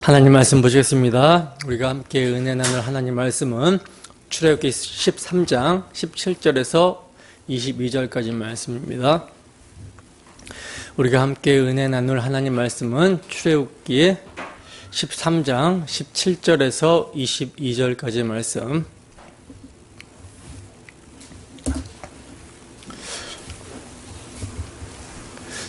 하나님 말씀 보시겠습니다. 우리가 함께 은혜 나눌 하나님 말씀은 출애굽기 13장 17절에서 22절까지 말씀입니다. 우리가 함께 은혜 나눌 하나님 말씀은 출애굽기 13장 17절에서 22절까지 말씀.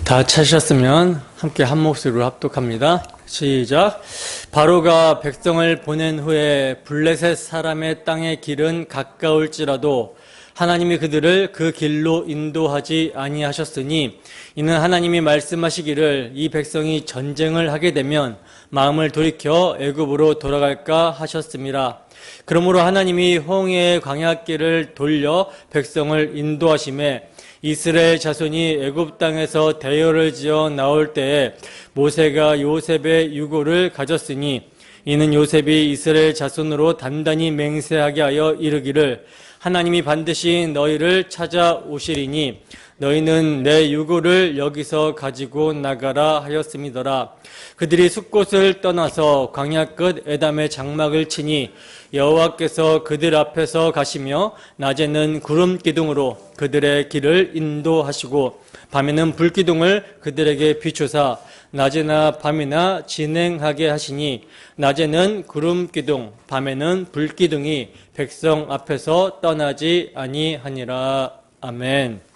다 찾으셨으면 함께 한 목소리로 합독합니다. 시작. 바로가 백성을 보낸 후에 블레셋 사람의 땅의 길은 가까울지라도 하나님이 그들을 그 길로 인도하지 아니하셨으니 이는 하나님이 말씀하시기를 이 백성이 전쟁을 하게 되면 마음을 돌이켜 애굽으로 돌아갈까 하셨음이라. 그러므로 하나님이 홍해의 광야길을 돌려 백성을 인도하심에 이스라엘 자손이 애굽 땅에서 대열을 지어 나올 때에 모세가 요셉의 유고를 가졌으니 이는 요셉이 이스라엘 자손으로 단단히 맹세하게 하여 이르기를 하나님이 반드시 너희를 찾아오시리니 너희는 내 유고를 여기서 가지고 나가라 하였음이더라. 그들이 숫곳을 떠나서 광야 끝 에담의 장막을 치니 여호와께서 그들 앞에서 가시며 낮에는 구름 기둥으로 그들의 길을 인도하시고 밤에는 불 기둥을 그들에게 비추사 낮이나 밤이나 진행하게 하시니 낮에는 구름 기둥 밤에는 불 기둥이 백성 앞에서 떠나지 아니하니라. 아멘.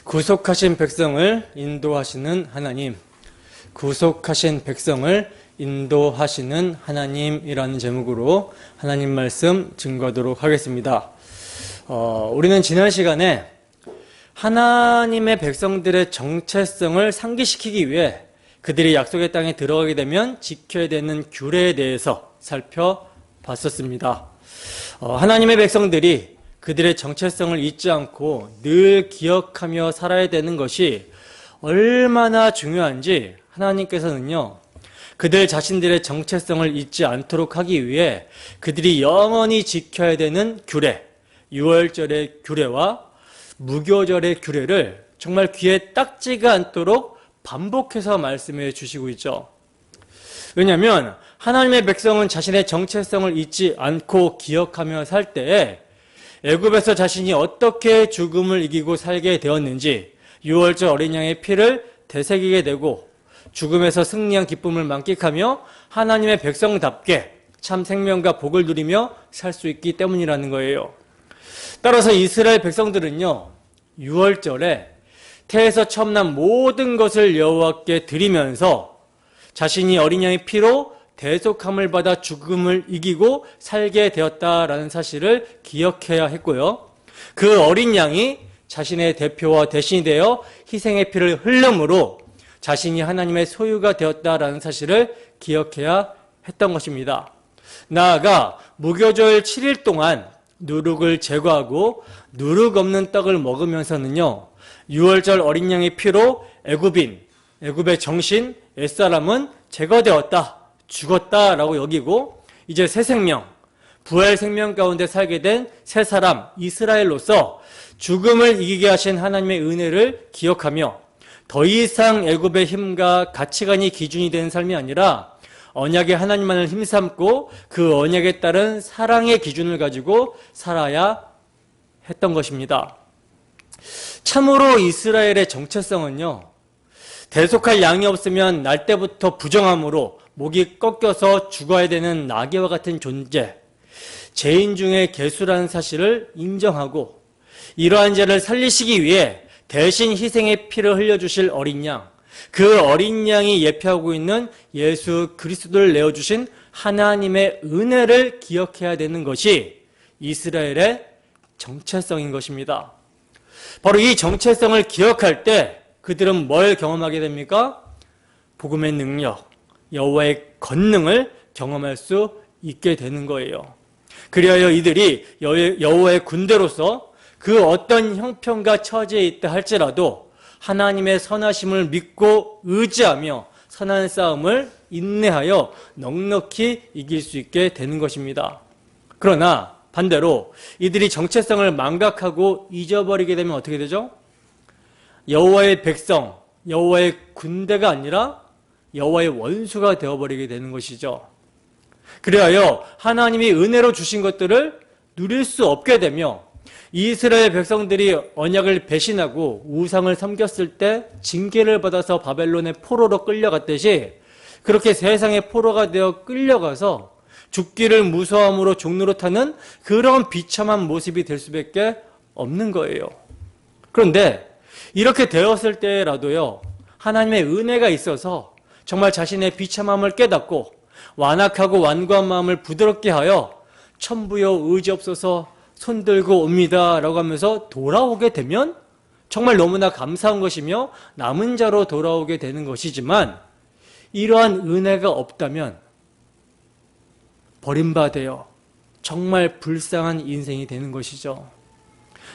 구속하신 백성을 인도하시는 하나님, 구속하신 백성을 인도하시는 하나님이라는 제목으로 하나님 말씀 증거하도록 하겠습니다. 우리는 지난 시간에 하나님의 백성들의 정체성을 상기시키기 위해 그들이 약속의 땅에 들어가게 되면 지켜야 되는 규례에 대해서 살펴봤었습니다. 하나님의 백성들이 그들의 정체성을 잊지 않고 늘 기억하며 살아야 되는 것이 얼마나 중요한지 하나님께서는요, 그들 자신들의 정체성을 잊지 않도록 하기 위해 그들이 영원히 지켜야 되는 규례, 유월절의 규례와 무교절의 규례를 정말 귀에 딱지가 않도록 반복해서 말씀해 주시고 있죠. 왜냐하면 하나님의 백성은 자신의 정체성을 잊지 않고 기억하며 살 때에 애굽에서 자신이 어떻게 죽음을 이기고 살게 되었는지, 유월절 어린 양의 피를 되새기게 되고 죽음에서 승리한 기쁨을 만끽하며 하나님의 백성답게 참 생명과 복을 누리며 살 수 있기 때문이라는 거예요. 따라서 이스라엘 백성들은요, 유월절에 태에서 처음 난 모든 것을 여호와께 드리면서 자신이 어린 양의 피로 대속함을 받아 죽음을 이기고 살게 되었다라는 사실을 기억해야 했고요. 그 어린 양이 자신의 대표와 대신이 되어 희생의 피를 흘름으로 자신이 하나님의 소유가 되었다라는 사실을 기억해야 했던 것입니다. 나아가 무교절 7일 동안 누룩을 제거하고 누룩 없는 떡을 먹으면서는요, 유월절 어린 양의 피로 애굽의 정신, 옛사람은 제거되었다, 죽었다라고 여기고 이제 새 생명, 부활 생명 가운데 살게 된 새 사람 이스라엘로서 죽음을 이기게 하신 하나님의 은혜를 기억하며 더 이상 애굽의 힘과 가치관이 기준이 되는 삶이 아니라 언약의 하나님만을 힘삼고 그 언약에 따른 사랑의 기준을 가지고 살아야 했던 것입니다. 참으로 이스라엘의 정체성은요, 대속할 양이 없으면 날 때부터 부정함으로 목이 꺾여서 죽어야 되는 나귀와 같은 존재, 죄인 중에 괴수라는 사실을 인정하고 이러한 죄를 살리시기 위해 대신 희생의 피를 흘려주실 어린 양, 그 어린 양이 예표하고 있는 예수 그리스도를 내어주신 하나님의 은혜를 기억해야 되는 것이 이스라엘의 정체성인 것입니다. 바로 이 정체성을 기억할 때 그들은 뭘 경험하게 됩니까? 복음의 능력, 여호와의 권능을 경험할 수 있게 되는 거예요. 그리하여 이들이 여호와의 군대로서 그 어떤 형편과 처지에 있다 할지라도 하나님의 선하심을 믿고 의지하며 선한 싸움을 인내하여 넉넉히 이길 수 있게 되는 것입니다. 그러나 반대로 이들이 정체성을 망각하고 잊어버리게 되면 어떻게 되죠? 여호와의 백성, 여호와의 군대가 아니라 여호와의 원수가 되어버리게 되는 것이죠. 그리하여 하나님이 은혜로 주신 것들을 누릴 수 없게 되며 이스라엘 백성들이 언약을 배신하고 우상을 섬겼을 때 징계를 받아서 바벨론의 포로로 끌려갔듯이 그렇게 세상의 포로가 되어 끌려가서 죽기를 무서함으로 종로로 타는 그런 비참한 모습이 될 수밖에 없는 거예요. 그런데 이렇게 되었을 때라도요, 하나님의 은혜가 있어서 정말 자신의 비참함을 깨닫고 완악하고 완고한 마음을 부드럽게 하여 천부여 의지없어서 손들고 옵니다 라고 하면서 돌아오게 되면 정말 너무나 감사한 것이며 남은 자로 돌아오게 되는 것이지만, 이러한 은혜가 없다면 버림받아요. 정말 불쌍한 인생이 되는 것이죠.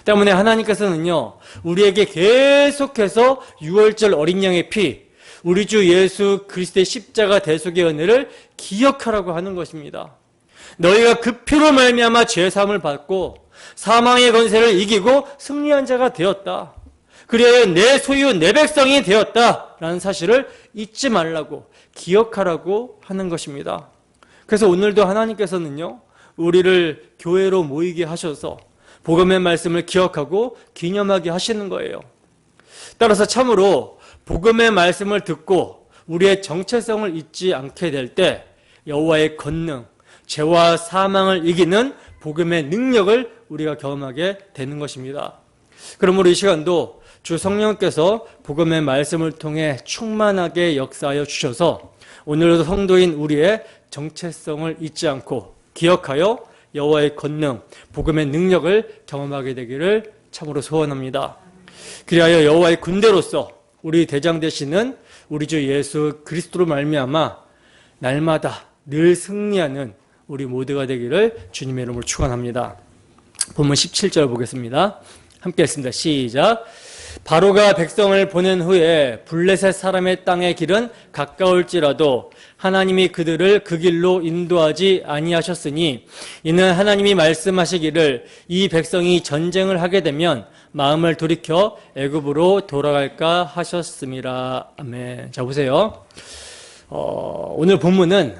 때문에 하나님께서는요, 우리에게 계속해서 유월절 어린 양의 피, 우리 주 예수 그리스도의 십자가 대속의 은혜를 기억하라고 하는 것입니다. 너희가 그 피로 말미암아 죄 사함을 받고 사망의 권세를 이기고 승리한 자가 되었다. 그리하여 내 소유 내 백성이 되었다라는 사실을 잊지 말라고, 기억하라고 하는 것입니다. 그래서 오늘도 하나님께서는요, 우리를 교회로 모이게 하셔서 복음의 말씀을 기억하고 기념하게 하시는 거예요. 따라서 참으로 복음의 말씀을 듣고 우리의 정체성을 잊지 않게 될 때 여호와의 권능, 죄와 사망을 이기는 복음의 능력을 우리가 경험하게 되는 것입니다. 그러므로 이 시간도 주 성령께서 복음의 말씀을 통해 충만하게 역사하여 주셔서 오늘도 성도인 우리의 정체성을 잊지 않고 기억하여 여호와의 권능, 복음의 능력을 경험하게 되기를 참으로 소원합니다. 그리하여 여호와의 군대로서 우리 대장 되시는 우리 주 예수 그리스도로 말미암아 날마다 늘 승리하는 우리 모두가 되기를 주님의 이름으로 축원합니다. 본문 17절 보겠습니다. 함께 읽습니다. 시작. 바로가 백성을 보낸 후에 블레셋 사람의 땅의 길은 가까울지라도 하나님이 그들을 그 길로 인도하지 아니하셨으니 이는 하나님이 말씀하시기를 이 백성이 전쟁을 하게 되면 마음을 돌이켜 애굽으로 돌아갈까 하셨음이라. 아멘. 자, 보세요. 오늘 본문은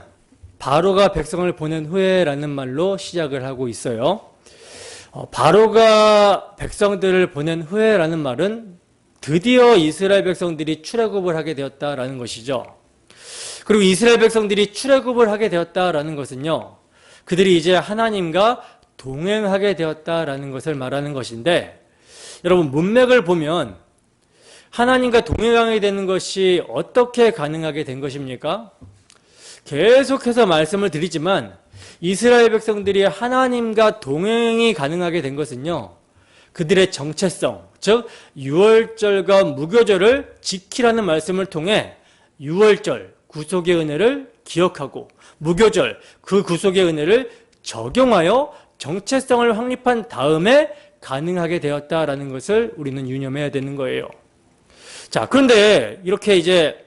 바로가 백성을 보낸 후에라는 말로 시작을 하고 있어요. 바로가 백성들을 보낸 후에라는 말은 드디어 이스라엘 백성들이 출애굽을 하게 되었다라는 것이죠. 그리고 이스라엘 백성들이 출애굽을 하게 되었다라는 것은요, 그들이 이제 하나님과 동행하게 되었다라는 것을 말하는 것인데, 여러분 문맥을 보면 하나님과 동행하게 되는 것이 어떻게 가능하게 된 것입니까? 계속해서 말씀을 드리지만 이스라엘 백성들이 하나님과 동행이 가능하게 된 것은요, 그들의 정체성, 즉 유월절과 무교절을 지키라는 말씀을 통해 유월절, 구속의 은혜를 기억하고 무교절, 그 구속의 은혜를 적용하여 정체성을 확립한 다음에 가능하게 되었다라는 것을 우리는 유념해야 되는 거예요. 자, 그런데 이렇게 이제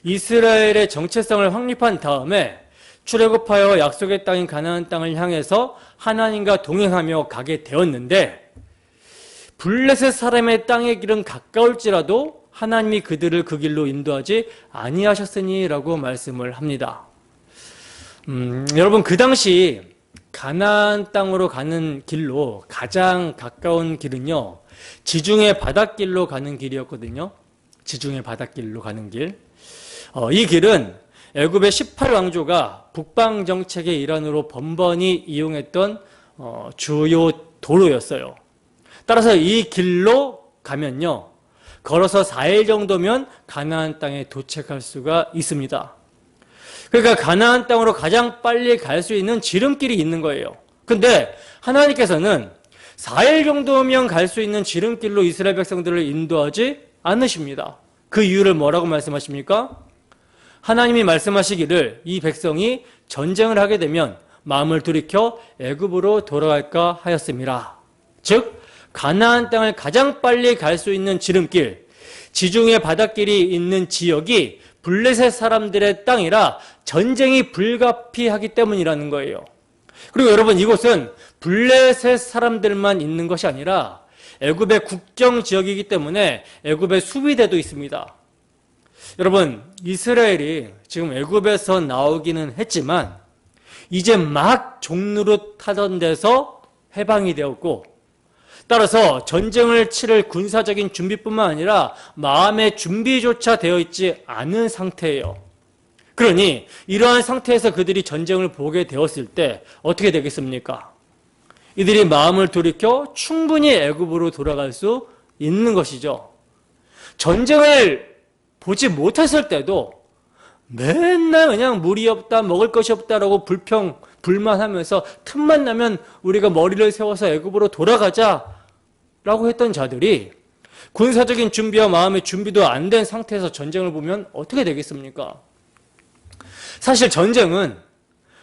이스라엘의 정체성을 확립한 다음에 출애굽하여 약속의 땅인 가나안 땅을 향해서 하나님과 동행하며 가게 되었는데, 블레셋 사람의 땅의 길은 가까울지라도 하나님이 그들을 그 길로 인도하지 아니하셨으니라고 말씀을 합니다. 여러분 그 당시 가나안 땅으로 가는 길로 가장 가까운 길은요, 지중해 바닷길로 가는 길이었거든요. 지중해 바닷길로 가는 길. 이 길은 애굽의 18왕조가 북방 정책의 일환으로 번번이 이용했던 주요 도로였어요. 따라서 이 길로 가면요, 걸어서 4일 정도면 가나안 땅에 도착할 수가 있습니다. 그러니까 가나안 땅으로 가장 빨리 갈 수 있는 지름길이 있는 거예요. 근데 하나님께서는 4일 정도면 갈 수 있는 지름길로 이스라엘 백성들을 인도하지 않으십니다. 그 이유를 뭐라고 말씀하십니까? 하나님이 말씀하시기를 이 백성이 전쟁을 하게 되면 마음을 돌이켜 애굽으로 돌아갈까 하였음이라. 즉 가나안 땅을 가장 빨리 갈 수 있는 지름길, 지중해 바닷길이 있는 지역이 블레셋 사람들의 땅이라 전쟁이 불가피하기 때문이라는 거예요. 그리고 여러분 이곳은 블레셋 사람들만 있는 것이 아니라 애굽의 국경 지역이기 때문에 애굽의 수비대도 있습니다. 여러분, 이스라엘이 지금 애굽에서 나오기는 했지만 이제 막 종로로 타던 데서 해방이 되었고, 따라서 전쟁을 치를 군사적인 준비뿐만 아니라 마음의 준비조차 되어 있지 않은 상태예요. 그러니 이러한 상태에서 그들이 전쟁을 보게 되었을 때 어떻게 되겠습니까? 이들이 마음을 돌이켜 충분히 애굽으로 돌아갈 수 있는 것이죠. 전쟁을 보지 못했을 때도 맨날 그냥 물이 없다, 먹을 것이 없다라고 불만하면서 틈만 나면 우리가 머리를 세워서 애굽으로 돌아가자라고 했던 자들이 군사적인 준비와 마음의 준비도 안 된 상태에서 전쟁을 보면 어떻게 되겠습니까? 사실 전쟁은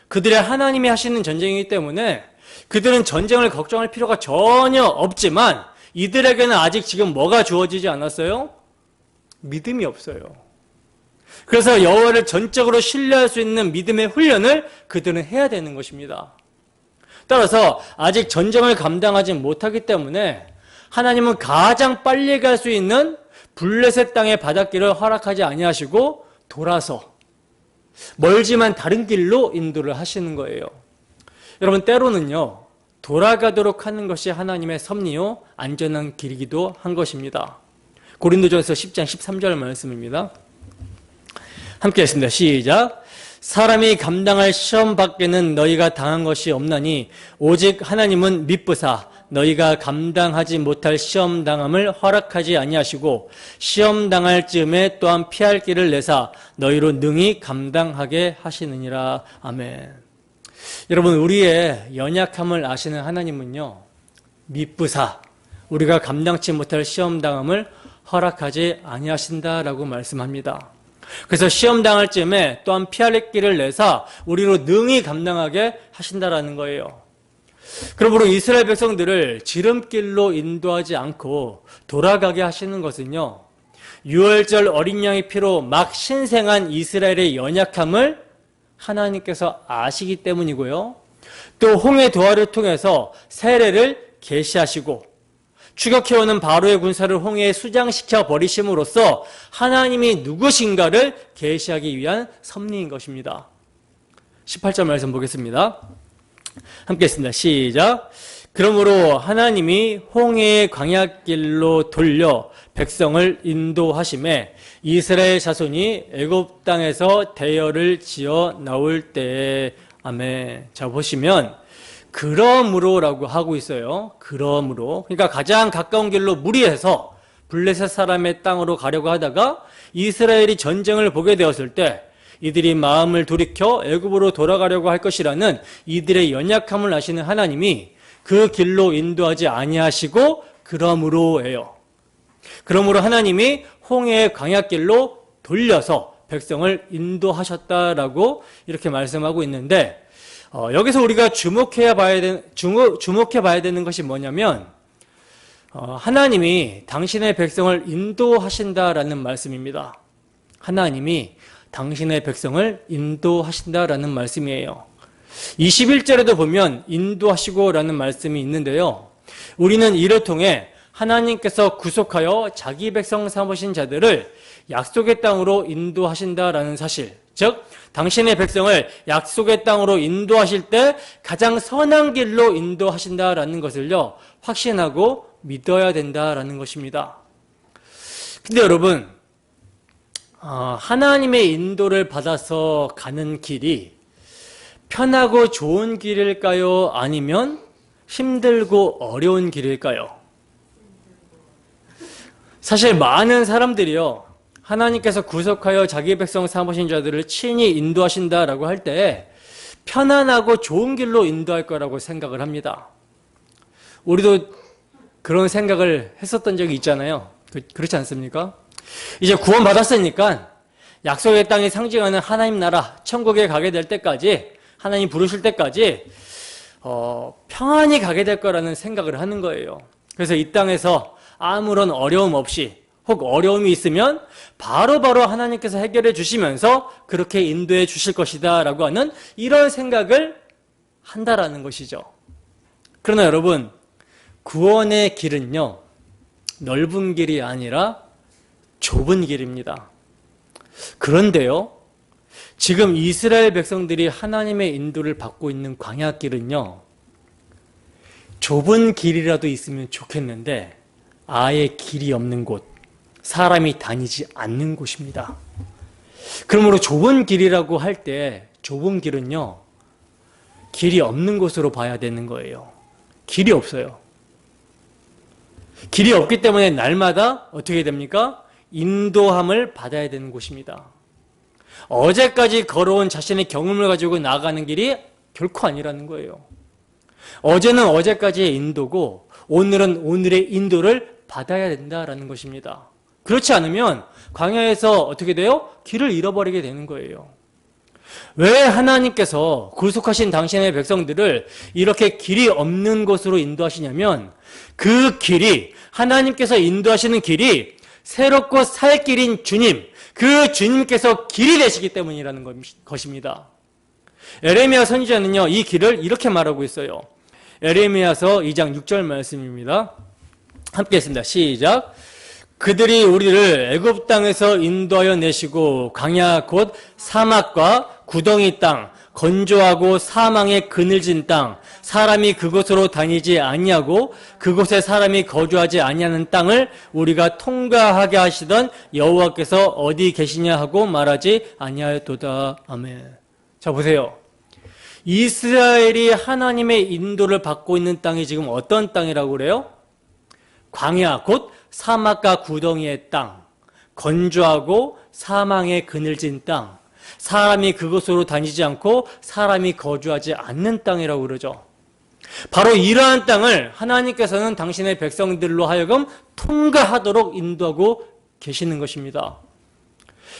그들의 하나님이 하시는 전쟁이기 때문에 그들은 전쟁을 걱정할 필요가 전혀 없지만 이들에게는 아직 지금 뭐가 주어지지 않았어요? 믿음이 없어요. 그래서 여호와를 전적으로 신뢰할 수 있는 믿음의 훈련을 그들은 해야 되는 것입니다. 따라서 아직 전쟁을 감당하지 못하기 때문에 하나님은 가장 빨리 갈 수 있는 블레셋 땅의 바닷길을 허락하지 아니하시고 돌아서 멀지만 다른 길로 인도를 하시는 거예요. 여러분, 때로는요, 돌아가도록 하는 것이 하나님의 섭리요 안전한 길이기도 한 것입니다. 고린도전서 10장 13절 말씀입니다. 함께 했습니다. 시작. 사람이 감당할 시험 밖에는 너희가 당한 것이 없나니 오직 하나님은 미쁘사 너희가 감당하지 못할 시험 당함을 허락하지 아니하시고 시험 당할 즈음에 또한 피할 길을 내사 너희로 능히 감당하게 하시느니라. 아멘. 여러분, 우리의 연약함을 아시는 하나님은요, 미쁘사 우리가 감당치 못할 시험 당함을 허락하지 아니하신다라고 말씀합니다. 그래서 시험 당할 즈음에 또한 피할 길을 내사 우리로 능히 감당하게 하신다라는 거예요. 그러므로 이스라엘 백성들을 지름길로 인도하지 않고 돌아가게 하시는 것은요, 유월절 어린 양의 피로 막 신생한 이스라엘의 연약함을 하나님께서 아시기 때문이고요, 또 홍해 도하를 통해서 세례를 계시하시고 추격해오는 바로의 군사를 홍해에 수장시켜 버리심으로써 하나님이 누구신가를 계시하기 위한 섭리인 것입니다. 18절 말씀 보겠습니다. 함께 했습니다. 시작. 그러므로 하나님이 홍해의 광야길로 돌려 백성을 인도하심에 이스라엘 자손이 애굽 땅에서 대열을 지어 나올 때에. 아멘. 자, 보시면 그러므로라고 하고 있어요. 그러므로. 그러니까 가장 가까운 길로 무리해서 블레셋 사람의 땅으로 가려고 하다가 이스라엘이 전쟁을 보게 되었을 때 이들이 마음을 돌이켜 애굽으로 돌아가려고 할 것이라는 이들의 연약함을 아시는 하나님이 그 길로 인도하지 아니하시고 그러므로예요. 그러므로 하나님이 홍해의 광야길로 돌려서 백성을 인도하셨다라고 이렇게 말씀하고 있는데, 여기서 우리가 주목해 봐야 되는 것이 뭐냐면, 하나님이 당신의 백성을 인도하신다라는 말씀입니다. 하나님이 당신의 백성을 인도하신다라는 말씀이에요. 21절에도 보면 인도하시고라는 말씀이 있는데요, 우리는 이를 통해 하나님께서 구속하여 자기 백성 삼으신 자들을 약속의 땅으로 인도하신다라는 사실, 즉 당신의 백성을 약속의 땅으로 인도하실 때 가장 선한 길로 인도하신다라는 것을요, 확신하고 믿어야 된다라는 것입니다. 근데 여러분, 하나님의 인도를 받아서 가는 길이 편하고 좋은 길일까요? 아니면 힘들고 어려운 길일까요? 사실 많은 사람들이요, 하나님께서 구속하여 자기 백성 삼으신 자들을 친히 인도하신다라고 할 때 편안하고 좋은 길로 인도할 거라고 생각을 합니다. 우리도 그런 생각을 했었던 적이 있잖아요. 그렇지 않습니까? 이제 구원 받았으니까 약속의 땅이 상징하는 하나님 나라 천국에 가게 될 때까지, 하나님 부르실 때까지 평안히 가게 될 거라는 생각을 하는 거예요. 그래서 이 땅에서 아무런 어려움 없이, 혹 어려움이 있으면 바로바로 하나님께서 해결해 주시면서 그렇게 인도해 주실 것이다 라고 하는 이런 생각을 한다라는 것이죠. 그러나 여러분, 구원의 길은요, 넓은 길이 아니라 좁은 길입니다. 그런데요, 지금 이스라엘 백성들이 하나님의 인도를 받고 있는 광야길은요, 좁은 길이라도 있으면 좋겠는데 아예 길이 없는 곳, 사람이 다니지 않는 곳입니다. 그러므로 좁은 길이라고 할 때 좁은 길은요, 길이 없는 곳으로 봐야 되는 거예요. 길이 없어요. 길이 없기 때문에 날마다 어떻게 됩니까? 인도함을 받아야 되는 곳입니다. 어제까지 걸어온 자신의 경험을 가지고 나아가는 길이 결코 아니라는 거예요. 어제는 어제까지의 인도고 오늘은 오늘의 인도를 받아야 된다라는 것입니다. 그렇지 않으면 광야에서 어떻게 돼요? 길을 잃어버리게 되는 거예요. 왜 하나님께서 구속하신 당신의 백성들을 이렇게 길이 없는 곳으로 인도하시냐면 그 길이, 하나님께서 인도하시는 길이 새롭고 살 길인 주님, 그 주님께서 길이 되시기 때문이라는 것입니다. 에레미야 선지자는요, 이 길을 이렇게 말하고 있어요. 에레미야서 2장 6절 말씀입니다. 함께 했습니다. 시작. 그들이 우리를 애굽 땅에서 인도하여 내시고 광야 곧 사막과 구덩이 땅, 건조하고 사망의 그늘진 땅, 사람이 그곳으로 다니지 아니하고 그곳에 사람이 거주하지 아니하는 땅을 우리가 통과하게 하시던 여호와께서 어디 계시냐 하고 말하지 아니하였도다. 아멘. 자, 보세요. 이스라엘이 하나님의 인도를 받고 있는 땅이 지금 어떤 땅이라고 그래요? 광야, 곧 사막과 구덩이의 땅, 건조하고 사망의 그늘진 땅, 사람이 그곳으로 다니지 않고 사람이 거주하지 않는 땅이라고 그러죠. 바로 이러한 땅을 하나님께서는 당신의 백성들로 하여금 통과하도록 인도하고 계시는 것입니다.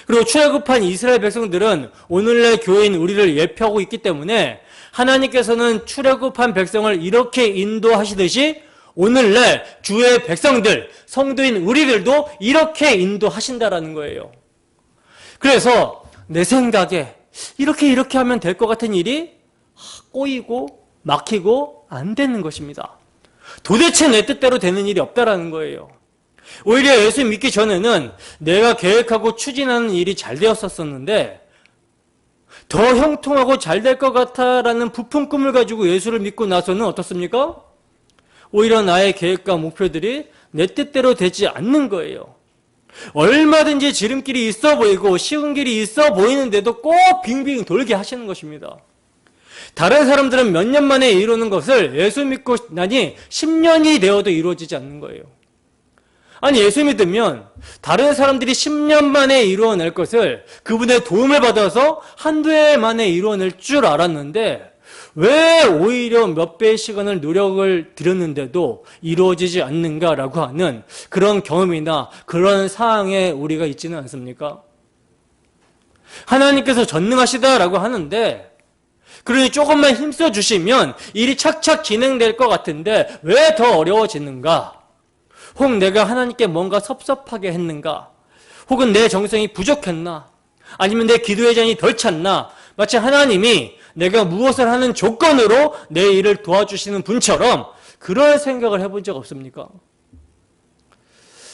그리고 출애굽한 이스라엘 백성들은 오늘날 교회인 우리를 예표하고 있기 때문에 하나님께서는 출애굽한 백성을 이렇게 인도하시듯이 오늘날 주의 백성들, 성도인 우리들도 이렇게 인도하신다라는 거예요. 그래서 내 생각에 이렇게 하면 될 것 같은 일이 꼬이고 막히고 안 되는 것입니다. 도대체 내 뜻대로 되는 일이 없다라는 거예요. 오히려 예수 믿기 전에는 내가 계획하고 추진하는 일이 잘 되었었는데 더 형통하고 잘 될 것 같아라는 부푼 꿈을 가지고 예수를 믿고 나서는 어떻습니까? 오히려 나의 계획과 목표들이 내 뜻대로 되지 않는 거예요. 얼마든지 지름길이 있어 보이고 쉬운 길이 있어 보이는데도 꼭 빙빙 돌게 하시는 것입니다. 다른 사람들은 몇 년 만에 이루는 것을 예수 믿고 나니 10년이 되어도 이루어지지 않는 거예요. 아니, 예수 믿으면 다른 사람들이 10년 만에 이루어낼 것을 그분의 도움을 받아서 한두 해 만에 이루어낼 줄 알았는데 왜 오히려 몇 배의 시간을 노력을 들였는데도 이루어지지 않는가라고 하는 그런 경험이나 그런 상황에 우리가 있지는 않습니까? 하나님께서 전능하시다라고 하는데 그러니 조금만 힘써 주시면 일이 착착 진행될 것 같은데 왜 더 어려워지는가? 혹 내가 하나님께 뭔가 섭섭하게 했는가? 혹은 내 정성이 부족했나? 아니면 내 기도의 잔이 덜 찼나? 마치 하나님이 내가 무엇을 하는 조건으로 내 일을 도와주시는 분처럼 그런 생각을 해본 적 없습니까?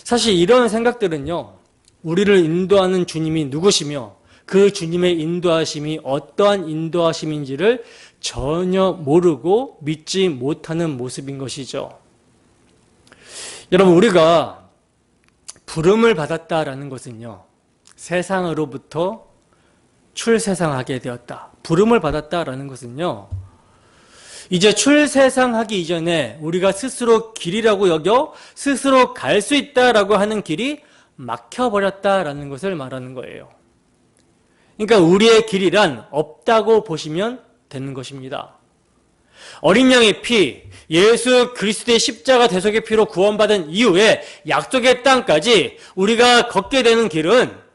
사실 이런 생각들은요, 우리를 인도하는 주님이 누구시며 그 주님의 인도하심이 어떠한 인도하심인지를 전혀 모르고 믿지 못하는 모습인 것이죠. 여러분, 우리가 부름을 받았다라는 것은요, 세상으로부터 출세상하게 되었다. 부름을 받았다라는 것은요, 이제 출세상하기 이전에 우리가 스스로 길이라고 여겨 스스로 갈 수 있다라고 하는 길이 막혀버렸다라는 것을 말하는 거예요. 그러니까 우리의 길이란 없다고 보시면 되는 것입니다. 어린 양의 피, 예수 그리스도의 십자가 대속의 피로 구원받은 이후에 약속의 땅까지 우리가 걷게 되는 길은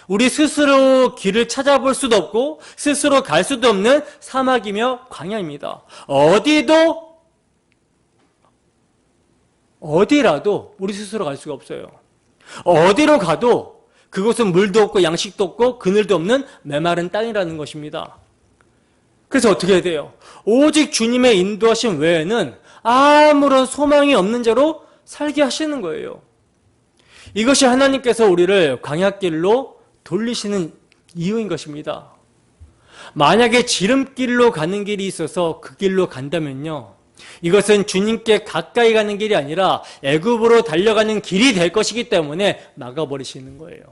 우리 스스로 길을 찾아볼 수도 없고 스스로 갈 수도 없는 사막이며 광야입니다. 어디라도 우리 스스로 갈 수가 없어요. 어디로 가도 그곳은 물도 없고 양식도 없고 그늘도 없는 메마른 땅이라는 것입니다. 그래서 어떻게 해야 돼요? 오직 주님의 인도하심 외에는 아무런 소망이 없는 자로 살게 하시는 거예요. 이것이 하나님께서 우리를 광야길로 돌리시는 이유인 것입니다. 만약에 지름길로 가는 길이 있어서 그 길로 간다면요, 이것은 주님께 가까이 가는 길이 아니라 애굽으로 달려가는 길이 될 것이기 때문에 막아버리시는 거예요.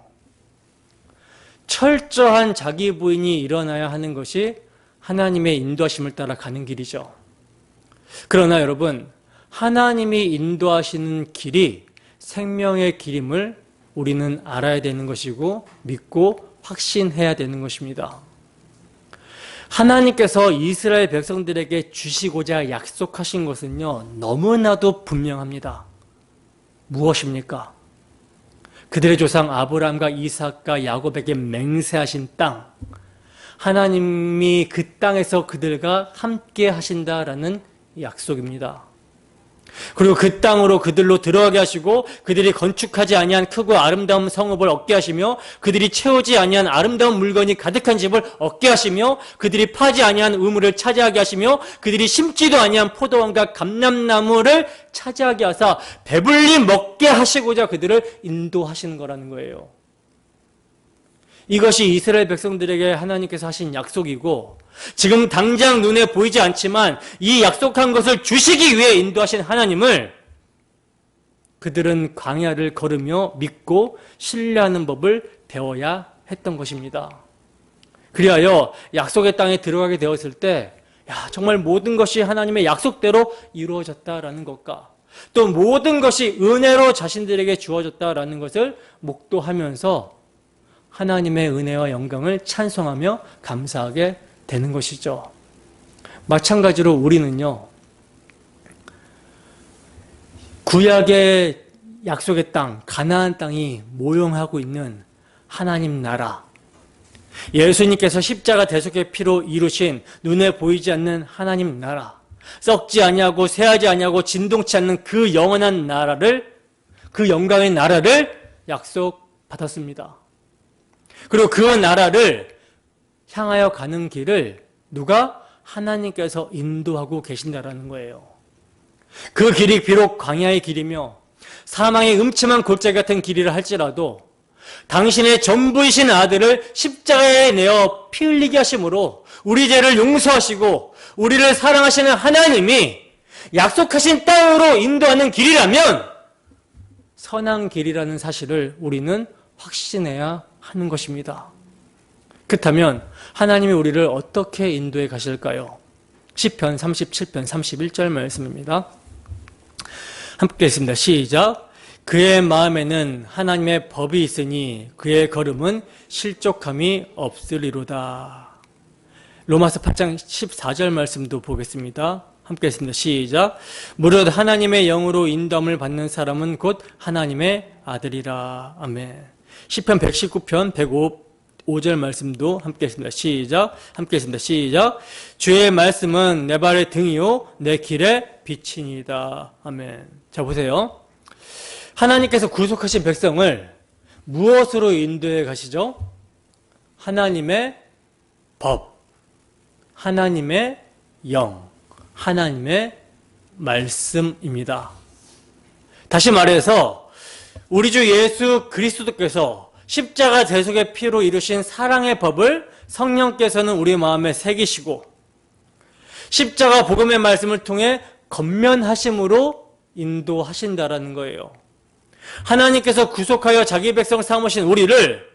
철저한 자기 부인이 일어나야 하는 것이 하나님의 인도하심을 따라 가는 길이죠. 그러나 여러분, 하나님이 인도하시는 길이 생명의 길임을 우리는 알아야 되는 것이고 믿고 확신해야 되는 것입니다. 하나님께서 이스라엘 백성들에게 주시고자 약속하신 것은요, 너무나도 분명합니다. 무엇입니까? 그들의 조상 아브라함과 이삭과 야곱에게 맹세하신 땅, 하나님이 그 땅에서 그들과 함께 하신다라는 약속입니다. 그리고 그 땅으로 그들로 들어가게 하시고 그들이 건축하지 아니한 크고 아름다운 성읍을 얻게 하시며 그들이 채우지 아니한 아름다운 물건이 가득한 집을 얻게 하시며 그들이 파지 아니한 우물을 차지하게 하시며 그들이 심지도 아니한 포도원과 감람나무를 차지하게 하사 배불리 먹게 하시고자 그들을 인도하시는 거라는 거예요. 이것이 이스라엘 백성들에게 하나님께서 하신 약속이고 지금 당장 눈에 보이지 않지만 이 약속한 것을 주시기 위해 인도하신 하나님을 그들은 광야를 걸으며 믿고 신뢰하는 법을 배워야 했던 것입니다. 그리하여 약속의 땅에 들어가게 되었을 때 정말 모든 것이 하나님의 약속대로 이루어졌다라는 것과 또 모든 것이 은혜로 자신들에게 주어졌다라는 것을 목도하면서 하나님의 은혜와 영광을 찬송하며 감사하게 되는 것이죠. 마찬가지로 우리는요, 구약의 약속의 땅, 가나안 땅이 모형하고 있는 하나님 나라, 예수님께서 십자가 대속의 피로 이루신 눈에 보이지 않는 하나님 나라, 썩지 아니하고 쇠하지 아니하고 진동치 않는 그 영원한 나라를, 그 영광의 나라를 약속받았습니다. 그리고 그 나라를 향하여 가는 길을 누가? 하나님께서 인도하고 계신다라는 거예요. 그 길이 비록 광야의 길이며 사망의 음침한 골짜기 같은 길이라 할지라도 당신의 전부이신 아들을 십자가에 내어 피 흘리게 하심으로 우리 죄를 용서하시고 우리를 사랑하시는 하나님이 약속하신 땅으로 인도하는 길이라면 선한 길이라는 사실을 우리는 확신해야 하는 것입니다. 그렇다면 하나님이 우리를 어떻게 인도해 가실까요? 시편 37편 31절 말씀입니다. 함께 읽습니다. 시작. 그의 마음에는 하나님의 법이 있으니 그의 걸음은 실족함이 없으리로다. 로마서 8장 14절 말씀도 보겠습니다. 함께 읽습니다. 시작. 무릇 하나님의 영으로 인도함을 받는 사람은 곧 하나님의 아들이라. 아멘. 시편 119편 105절 말씀도 함께 했습니다. 시작. 함께 했습니다. 시작. 주의 말씀은 내 발의 등이요 내 길의 빛이니이다. 아멘. 자, 보세요. 하나님께서 구속하신 백성을 무엇으로 인도해 가시죠? 하나님의 법, 하나님의 영, 하나님의 말씀입니다. 다시 말해서 우리 주 예수 그리스도께서 십자가 대속의 피로 이루신 사랑의 법을 성령께서는 우리 마음에 새기시고 십자가 복음의 말씀을 통해 건면하심으로 인도하신다라는 거예요. 하나님께서 구속하여 자기 백성 삼으신 우리를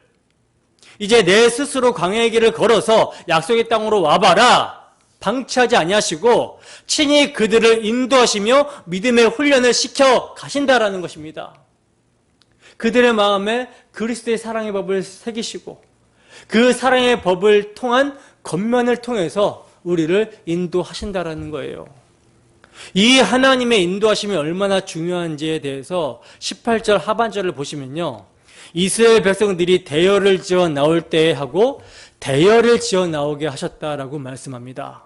이제 내 스스로 광야의 길을 걸어서 약속의 땅으로 와봐라 방치하지 아니하시고 친히 그들을 인도하시며 믿음의 훈련을 시켜 가신다라는 것입니다. 그들의 마음에 그리스도의 사랑의 법을 새기시고 그 사랑의 법을 통한 건면을 통해서 우리를 인도하신다라는 거예요. 이 하나님의 인도하심이 얼마나 중요한지에 대해서 18절 하반절을 보시면요, 이스라엘 백성들이 대열을 지어 나올 때에 하고 대열을 지어 나오게 하셨다라고 말씀합니다.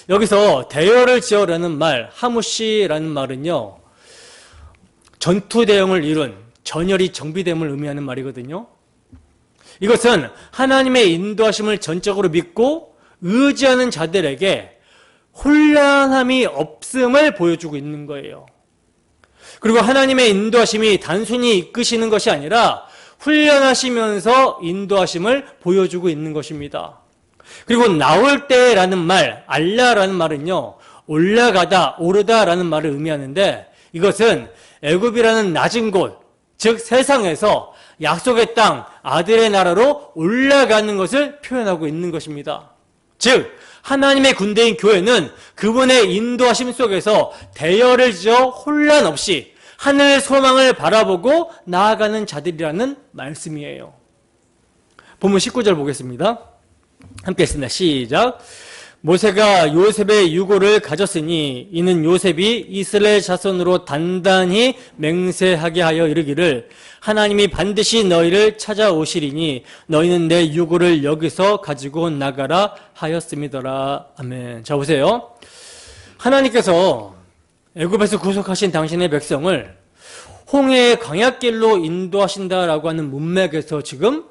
여기서 대열을 지어라는 말, 하무시라는 말은요, 전투 대형을 이룬 전열이 정비됨을 의미하는 말이거든요. 이것은 하나님의 인도하심을 전적으로 믿고 의지하는 자들에게 혼란함이 없음을 보여주고 있는 거예요. 그리고 하나님의 인도하심이 단순히 이끄시는 것이 아니라 훈련하시면서 인도하심을 보여주고 있는 것입니다. 그리고 나올 때라는 말, 알라라는 말은요, 올라가다, 오르다라는 말을 의미하는데 이것은 애굽이라는 낮은 곳, 즉 세상에서 약속의 땅, 아들의 나라로 올라가는 것을 표현하고 있는 것입니다. 즉 하나님의 군대인 교회는 그분의 인도하심 속에서 대열을 지어 혼란 없이 하늘 소망을 바라보고 나아가는 자들이라는 말씀이에요. 본문 19절 보겠습니다. 함께 했습니다. 시작. 모세가 요셉의 유고를 가졌으니 이는 요셉이 이스라엘 자손으로 단단히 맹세하게 하여 이르기를 하나님이 반드시 너희를 찾아오시리니 너희는 내 유고를 여기서 가지고 나가라 하였음이더라. 아멘. 자 보세요. 하나님께서 애굽에서 구속하신 당신의 백성을 홍해의 광야길로 인도하신다라고 하는 문맥에서 지금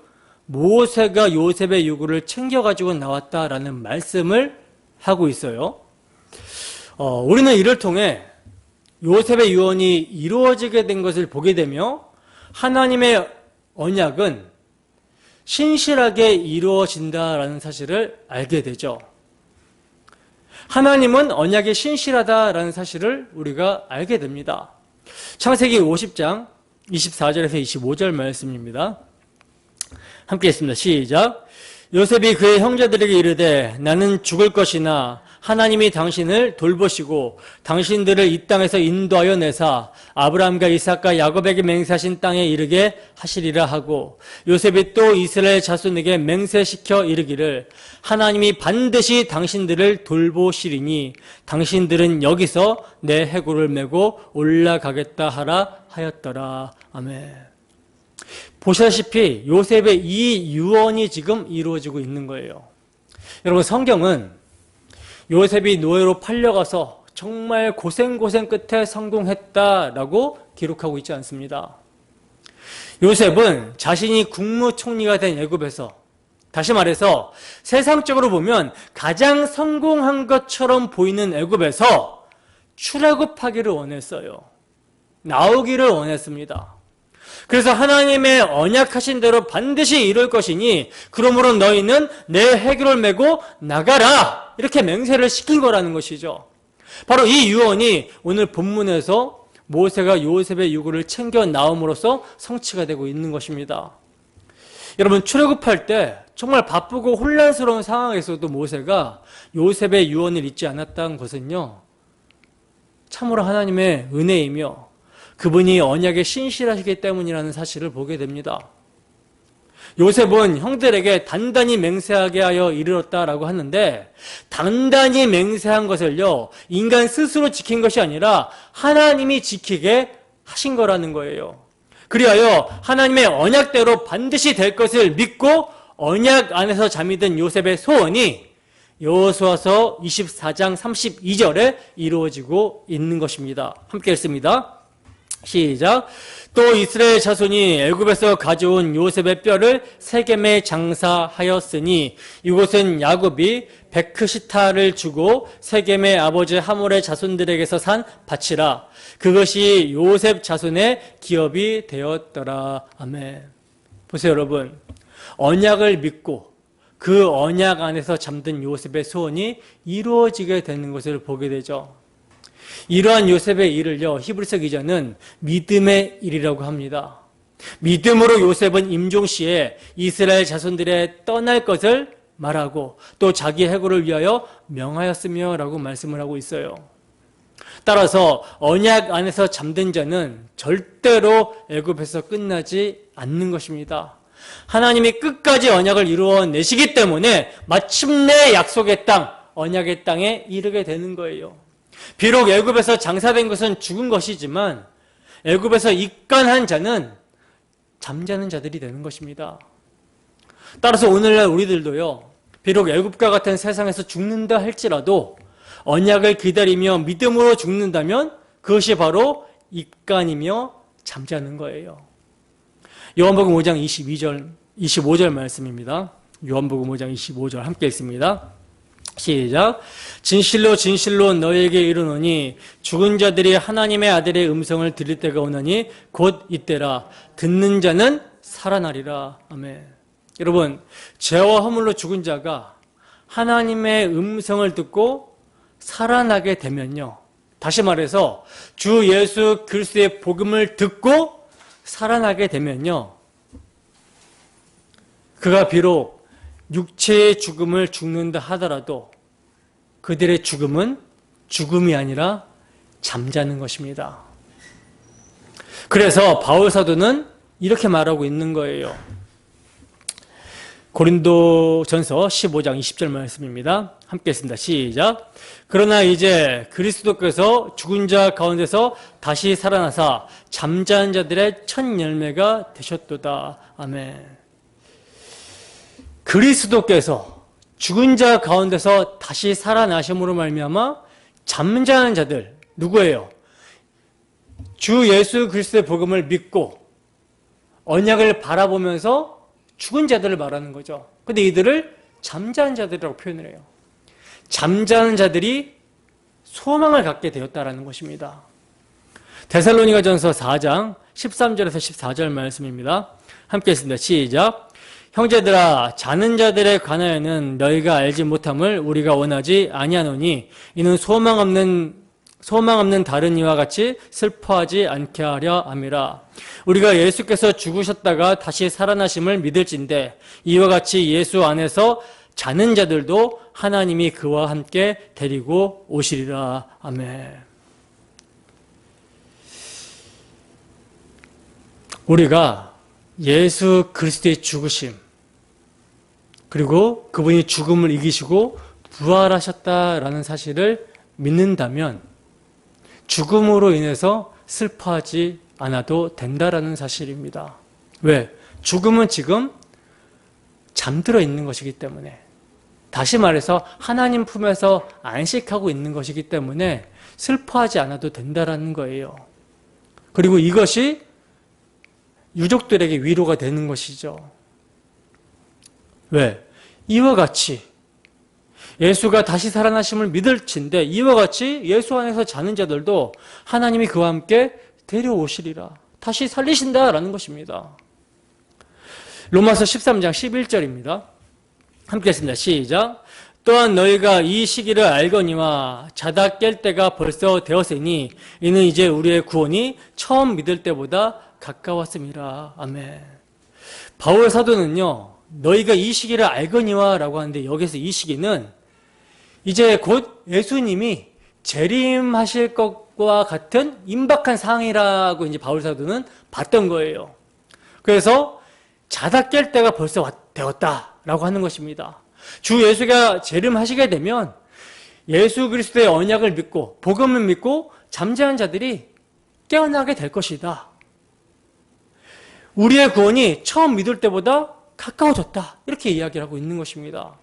모세가 요셉의 유고를 챙겨가지고 나왔다라는 말씀을 하고 있어요. 우리는 이를 통해 요셉의 유언이 이루어지게 된 것을 보게 되며 하나님의 언약은 신실하게 이루어진다라는 사실을 알게 되죠. 하나님은 언약이 신실하다라는 사실을 우리가 알게 됩니다. 창세기 50장 24절에서 25절 말씀입니다. 함께 했습니다. 시작. 요셉이 그의 형제들에게 이르되 나는 죽을 것이나 하나님이 당신을 돌보시고 당신들을 이 땅에서 인도하여 내사 아브라함과 이삭과 야곱에게 맹세하신 땅에 이르게 하시리라 하고 요셉이 또 이스라엘 자손에게 맹세시켜 이르기를 하나님이 반드시 당신들을 돌보시리니 당신들은 여기서 내 해골을 메고 올라가겠다 하라 하였더라. 아멘. 보시다시피 요셉의 이 유언이 지금 이루어지고 있는 거예요. 여러분 성경은 요셉이 노예로 팔려가서 정말 고생 끝에 성공했다라고 기록하고 있지 않습니다. 요셉은 자신이 국무총리가 된 애굽에서 다시 말해서 세상적으로 보면 가장 성공한 것처럼 보이는 애굽에서 출애굽하기를 원했어요. 나오기를 원했습니다. 그래서 하나님의 언약하신 대로 반드시 이룰 것이니 그러므로 너희는 내 해결을 메고 나가라 이렇게 맹세를 시킨 거라는 것이죠. 바로 이 유언이 오늘 본문에서 모세가 요셉의 유고를 챙겨 나옴으로써 성취가 되고 있는 것입니다. 여러분 출애굽할 때 정말 바쁘고 혼란스러운 상황에서도 모세가 요셉의 유언을 잊지 않았다는 것은요 참으로 하나님의 은혜이며 그분이 언약에 신실하시기 때문이라는 사실을 보게 됩니다. 요셉은 형들에게 단단히 맹세하게 하여 이르렀다라고 하는데 단단히 맹세한 것을요 인간 스스로 지킨 것이 아니라 하나님이 지키게 하신 거라는 거예요. 그리하여 하나님의 언약대로 반드시 될 것을 믿고 언약 안에서 잠이 든 요셉의 소원이 여호수아서 24장 32절에 이루어지고 있는 것입니다. 함께 읽습니다. 시작. 또 이스라엘 자손이 애굽에서 가져온 요셉의 뼈를 세겜에 장사하였으니 이곳은 야곱이 베크시타를 주고 세겜의 아버지 하몰의 자손들에게서 산 밭이라 그것이 요셉 자손의 기업이 되었더라. 아멘. 보세요 여러분. 언약을 믿고 그 언약 안에서 잠든 요셉의 소원이 이루어지게 되는 것을 보게 되죠. 이러한 요셉의 일을요 히브리서 기자는 믿음의 일이라고 합니다. 믿음으로 요셉은 임종시에 이스라엘 자손들의 떠날 것을 말하고 또 자기 해고를 위하여 명하였으며 라고 말씀을 하고 있어요. 따라서 언약 안에서 잠든 자는 절대로 애굽에서 끝나지 않는 것입니다. 하나님이 끝까지 언약을 이루어내시기 때문에 마침내 약속의 땅, 언약의 땅에 이르게 되는 거예요. 비록 애굽에서 장사된 것은 죽은 것이지만 애굽에서 입간한 자는 잠자는 자들이 되는 것입니다. 따라서 오늘날 우리들도요 비록 애굽과 같은 세상에서 죽는다 할지라도 언약을 기다리며 믿음으로 죽는다면 그것이 바로 입간이며 잠자는 거예요. 요한복음 5장 25절 말씀입니다. 요한복음 5장 25절 함께 읽습니다. 시작. 진실로 진실로 너희에게 이르노니 죽은 자들이 하나님의 아들의 음성을 들을 때가 오나니 곧 이때라. 듣는 자는 살아나리라. 아멘. 여러분, 죄와 허물로 죽은 자가 하나님의 음성을 듣고 살아나게 되면요, 다시 말해서 주 예수 그리스도의 복음을 듣고 살아나게 되면요, 그가 비록 육체의 죽음을 죽는다 하더라도 그들의 죽음은 죽음이 아니라 잠자는 것입니다. 그래서 바울 사도는 이렇게 말하고 있는 거예요. 고린도전서 15장 20절 말씀입니다. 함께 했습니다. 시작. 그러나 이제 그리스도께서 죽은 자 가운데서 다시 살아나사 잠자는 자들의 첫 열매가 되셨도다. 아멘. 그리스도께서 죽은 자 가운데서 다시 살아나심으로 말미암아 잠자는 자들, 누구예요? 주 예수 그리스도의 복음을 믿고 언약을 바라보면서 죽은 자들을 말하는 거죠. 근데 이들을 잠자는 자들이라고 표현을 해요. 잠자는 자들이 소망을 갖게 되었다라는 것입니다. 데살로니가전서 4장 13절에서 14절 말씀입니다. 함께 했습니다. 시작. 형제들아, 자는 자들에 관하여는 너희가 알지 못함을 우리가 원하지 아니하노니 이는 소망 없는 다른 이와 같이 슬퍼하지 않게 하려 함이라. 우리가 예수께서 죽으셨다가 다시 살아나심을 믿을진대 이와 같이 예수 안에서 자는 자들도 하나님이 그와 함께 데리고 오시리라. 아멘. 우리가 예수 그리스도의 죽으심, 그리고 그분이 죽음을 이기시고 부활하셨다라는 사실을 믿는다면 죽음으로 인해서 슬퍼하지 않아도 된다라는 사실입니다. 왜? 죽음은 지금 잠들어 있는 것이기 때문에, 다시 말해서 하나님 품에서 안식하고 있는 것이기 때문에 슬퍼하지 않아도 된다라는 거예요. 그리고 이것이 유족들에게 위로가 되는 것이죠. 왜? 이와 같이 예수가 다시 살아나심을 믿을진데 이와 같이 예수 안에서 자는 자들도 하나님이 그와 함께 데려오시리라. 다시 살리신다라는 것입니다. 로마서 13장 11절입니다. 함께 했습니다. 시작. 또한 너희가 이 시기를 알거니와 자다 깰 때가 벌써 되었으니 이는 이제 우리의 구원이 처음 믿을 때보다 가까웠음이라. 아멘. 바울 사도는요, 너희가 이 시기를 알거니와 라고 하는데 여기서 이 시기는 이제 곧 예수님이 재림하실 것과 같은 임박한 상황이라고 이제 바울 사도는 봤던 거예요. 그래서 자다 깰 때가 벌써 되었다라고 하는 것입니다. 주 예수가 재림하시게 되면 예수 그리스도의 언약을 믿고 복음을 믿고 잠자는 자들이 깨어나게 될 것이다. 우리의 구원이 처음 믿을 때보다 가까워졌다. 이렇게 이야기를 하고 있는 것입니다.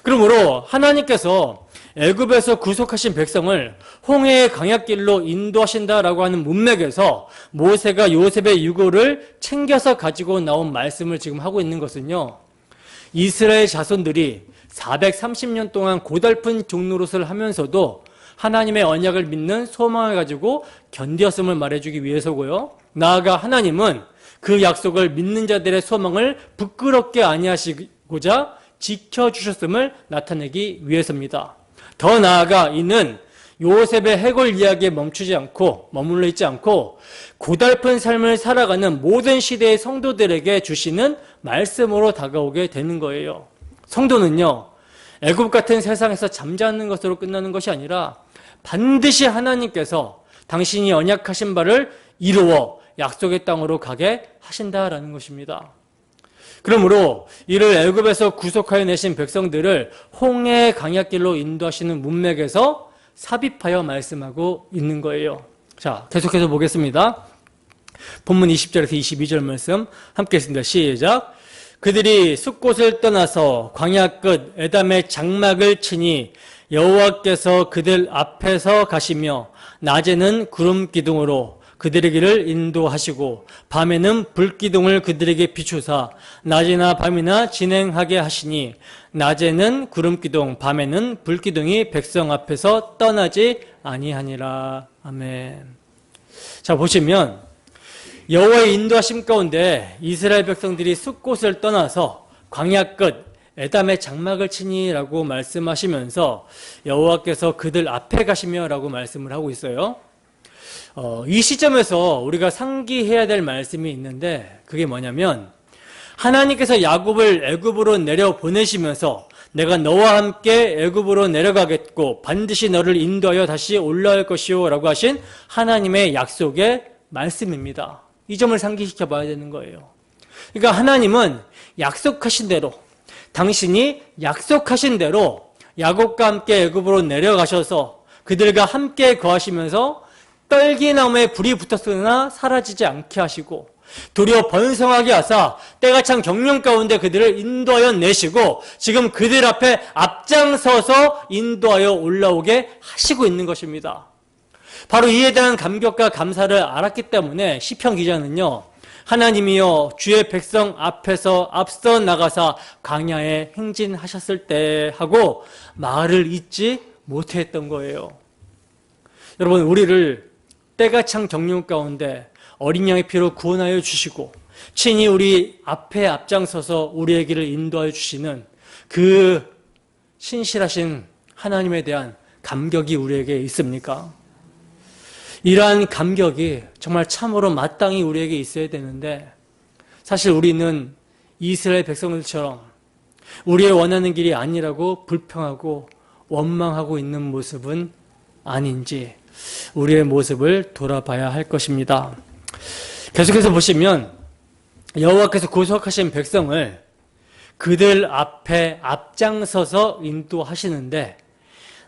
그러므로 하나님께서 애굽에서 구속하신 백성을 홍해의 광야길로 인도하신다라고 하는 문맥에서 모세가 요셉의 유고를 챙겨서 가지고 나온 말씀을 지금 하고 있는 것은요, 이스라엘 자손들이 430년 동안 고달픈 종노릇을 하면서도 하나님의 언약을 믿는 소망을 가지고 견디었음을 말해주기 위해서고요, 나아가 하나님은 그 약속을 믿는 자들의 소망을 부끄럽게 아니하시고자 지켜주셨음을 나타내기 위해서입니다. 더 나아가 이는 요셉의 해골 이야기에 머물러 있지 않고 고달픈 삶을 살아가는 모든 시대의 성도들에게 주시는 말씀으로 다가오게 되는 거예요. 성도는요, 애굽 같은 세상에서 잠자는 것으로 끝나는 것이 아니라 반드시 하나님께서 당신이 언약하신 바를 이루어 약속의 땅으로 가게 하신다라는 것입니다. 그러므로 이를 애굽에서 구속하여 내신 백성들을 홍해의 광야길로 인도하시는 문맥에서 삽입하여 말씀하고 있는 거예요. 자, 계속해서 보겠습니다. 본문 20절에서 22절 말씀 함께 했습니다. 시작. 그들이 숲곳을 떠나서 광야 끝 에담의 장막을 치니 여호와께서 그들 앞에서 가시며 낮에는 구름 기둥으로 그들의 길을 인도하시고 밤에는 불기둥을 그들에게 비추사 낮이나 밤이나 진행하게 하시니 낮에는 구름기둥 밤에는 불기둥이 백성 앞에서 떠나지 아니하니라. 아멘. 자, 보시면 여호와의 인도하심 가운데 이스라엘 백성들이 숲곳을 떠나서 광야 끝 에담의 장막을 치니라고 말씀하시면서 여호와께서 그들 앞에 가시며 라고 말씀을 하고 있어요. 이 시점에서 우리가 상기해야 될 말씀이 있는데 그게 뭐냐면 하나님께서 야곱을 애굽으로 내려 보내시면서 내가 너와 함께 애굽으로 내려가겠고 반드시 너를 인도하여 다시 올라올 것이요 라고 하신 하나님의 약속의 말씀입니다. 이 점을 상기시켜 봐야 되는 거예요. 그러니까 하나님은 약속하신 대로 당신이 약속하신 대로 야곱과 함께 애굽으로 내려가셔서 그들과 함께 거하시면서 떨기나무에 불이 붙었으나 사라지지 않게 하시고 도리어 번성하게 하사 때가 찬 경륜 가운데 그들을 인도하여 내시고 지금 그들 앞에 앞장서서 인도하여 올라오게 하시고 있는 것입니다. 바로 이에 대한 감격과 감사를 알았기 때문에 시편 기자는요, 하나님이여 주의 백성 앞에서 앞서 나가사 광야에 행진하셨을 때 하고 말을 잊지 못했던 거예요. 여러분, 우리를 때가 찬 경륜 가운데 어린 양의 피로 구원하여 주시고 친히 우리 앞에 앞장서서 우리의 길을 인도하여 주시는 그 신실하신 하나님에 대한 감격이 우리에게 있습니까? 이러한 감격이 정말 참으로 마땅히 우리에게 있어야 되는데 사실 우리는 이스라엘 백성들처럼 우리의 원하는 길이 아니라고 불평하고 원망하고 있는 모습은 아닌지 우리의 모습을 돌아봐야 할 것입니다. 계속해서 보시면 여호와께서 구속하신 백성을 그들 앞에 앞장서서 인도하시는데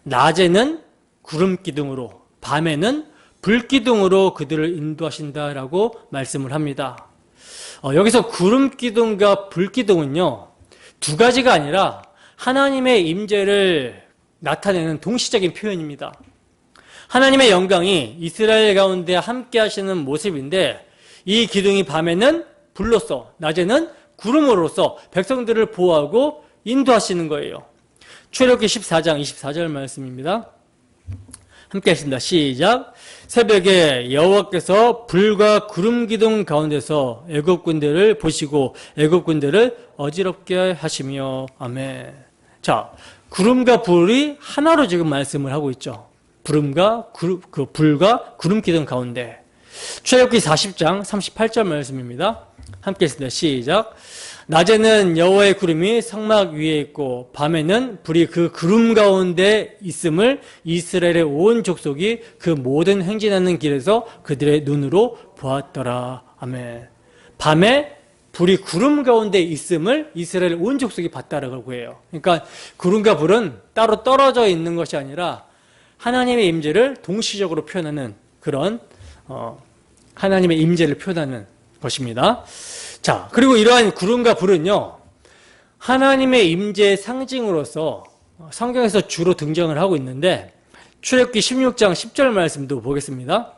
낮에는 구름 기둥으로 밤에는 불 기둥으로 그들을 인도하신다라고 말씀을 합니다. 여기서 구름 기둥과 불 기둥은요, 두 가지가 아니라 하나님의 임재를 나타내는 동시적인 표현입니다. 하나님의 영광이 이스라엘 가운데 함께 하시는 모습인데 이 기둥이 밤에는 불로서 낮에는 구름으로서 백성들을 보호하고 인도하시는 거예요. 출애굽기 14장 24절 말씀입니다. 함께 하십니다. 시작. 새벽에 여호와께서 불과 구름 기둥 가운데서 애굽 군대를 보시고 애굽 군대를 어지럽게 하시며 아멘. 자, 구름과 불이 하나로 지금 말씀을 하고 있죠. 불과 구름 기둥 가운데. 출애굽기 40장 38절 말씀입니다. 함께 했습니다. 시작. 낮에는 여호와의 구름이 성막 위에 있고 밤에는 불이 그 구름 가운데 있음을 이스라엘의 온 족속이 그 모든 행진하는 길에서 그들의 눈으로 보았더라. 아멘. 밤에 불이 구름 가운데 있음을 이스라엘 온 족속이 봤다라고 해요. 그러니까 구름과 불은 따로 떨어져 있는 것이 아니라 하나님의 임재를 동시적으로 표현하는 그런 하나님의 임재를 표현하는 것입니다. 자, 그리고 이러한 구름과 불은요, 하나님의 임재의 상징으로서 성경에서 주로 등장을 하고 있는데 출애굽기 16장 10절 말씀도 보겠습니다.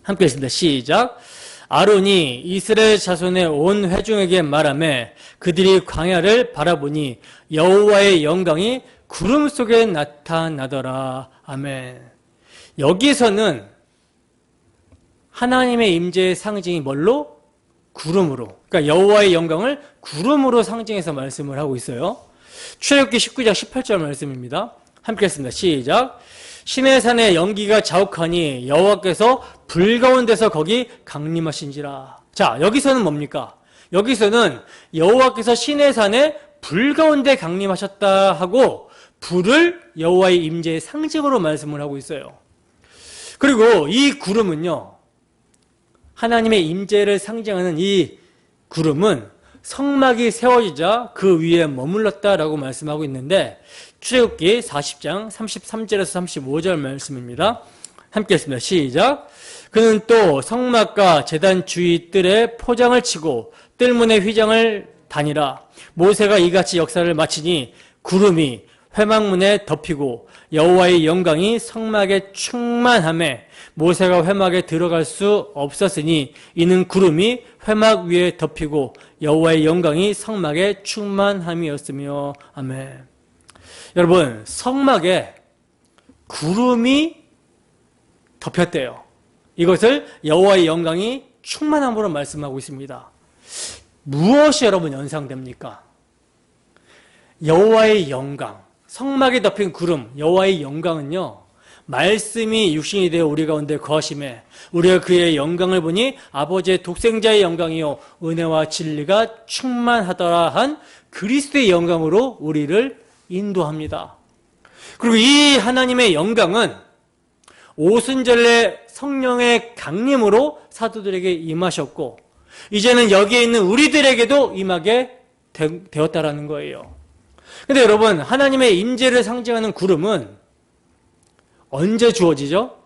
함께 했습니다. 시작. 아론이 이스라엘 자손의 온 회중에게 말하매 그들이 광야를 바라보니 여호와의 영광이 구름 속에 나타나더라. 아멘. 여기서는 하나님의 임재의 상징이 뭘로? 구름으로. 그러니까 여호와의 영광을 구름으로 상징해서 말씀을 하고 있어요. 출애굽기 19장 18절 말씀입니다. 함께 했습니다. 시작. 시내산의 연기가 자욱하니 여호와께서 불 가운데서 거기 강림하신지라. 자, 여기서는 뭡니까? 여기서는 여호와께서 시내산에 불 가운데 강림하셨다 하고 불을 여호와의 임재의 상징으로 말씀을 하고 있어요. 그리고 이 구름은요, 하나님의 임재를 상징하는 이 구름은 성막이 세워지자 그 위에 머물렀다라고 말씀하고 있는데 출애굽기 40장 33절에서 35절 말씀입니다. 함께 했습니다. 시작. 그는 또 성막과 제단 주위 뜰에 포장을 치고 뜰문의 휘장을 다니라. 모세가 이같이 역사를 마치니 구름이 회막문에 덮이고 여호와의 영광이 성막에 충만하매 모세가 회막에 들어갈 수 없었으니 이는 구름이 회막 위에 덮이고 여호와의 영광이 성막에 충만함이었으며 아멘. 여러분, 성막에 구름이 덮였대요. 이것을 여호와의 영광이 충만함으로 말씀하고 있습니다. 무엇이 여러분 연상됩니까? 여호와의 영광, 성막에 덮인 구름, 여호와의 영광은요, 말씀이 육신이 되어 우리 가운데 거하심에 우리가 그의 영광을 보니 아버지의 독생자의 영광이요 은혜와 진리가 충만하더라 한 그리스도의 영광으로 우리를 인도합니다. 그리고 이 하나님의 영광은 오순절의 성령의 강림으로 사도들에게 임하셨고 이제는 여기에 있는 우리들에게도 임하게 되었다라는 거예요. 근데 여러분, 하나님의 임재를 상징하는 구름은 언제 주어지죠?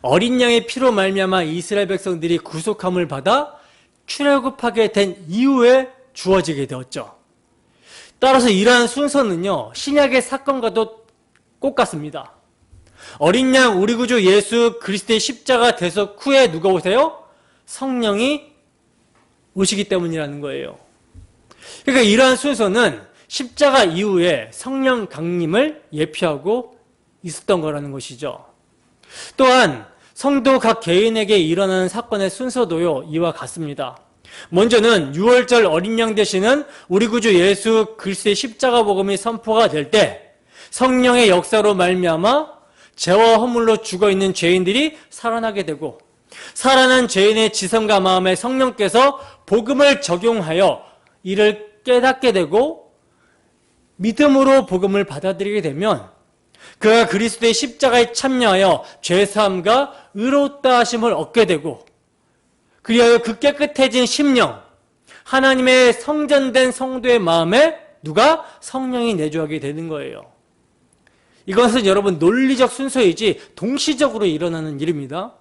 어린 양의 피로 말미암아 이스라엘 백성들이 구속함을 받아 출애굽하게 된 이후에 주어지게 되었죠. 따라서 이러한 순서는요, 신약의 사건과도 똑같습니다. 어린 양 우리 구주 예수 그리스도의 십자가 대속 후에 누가 오세요? 성령이 오시기 때문이라는 거예요. 그러니까 이러한 순서는 십자가 이후에 성령 강림을 예표하고 있었던 거라는 것이죠. 또한 성도 각 개인에게 일어나는 사건의 순서도요, 이와 같습니다. 먼저는 6월절 어린 양 되시는 우리 구주 예수 그리스도의 십자가 복음이 선포가 될 때 성령의 역사로 말미암아 죄와 허물로 죽어있는 죄인들이 살아나게 되고 살아난 죄인의 지성과 마음에 성령께서 복음을 적용하여 이를 깨닫게 되고 믿음으로 복음을 받아들이게 되면 그가 그리스도의 십자가에 참여하여 죄사함과 의롭다 하심을 얻게 되고 그리하여 그 깨끗해진 심령, 하나님의 성전된 성도의 마음에 누가? 성령이 내주하게 되는 거예요. 이것은 여러분 논리적 순서이지 동시적으로 일어나는 일입니다.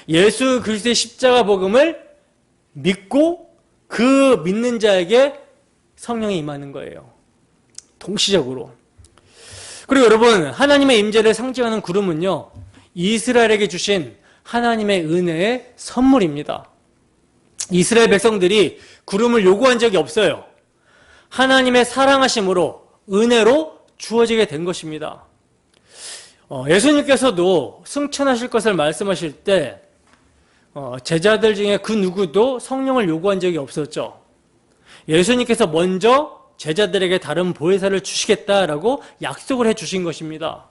예수 그리스도의 십자가 복음을 믿고 그 믿는 자에게 성령이 임하는 거예요. 동시적으로. 그리고 여러분, 하나님의 임재를 상징하는 구름은요, 이스라엘에게 주신 하나님의 은혜의 선물입니다. 이스라엘 백성들이 구름을 요구한 적이 없어요. 하나님의 사랑하심으로 은혜로 주어지게 된 것입니다. 예수님께서도 승천하실 것을 말씀하실 때 제자들 중에 그 누구도 성령을 요구한 적이 없었죠. 예수님께서 먼저 제자들에게 다른 보혜사를 주시겠다라고 약속을 해주신 것입니다.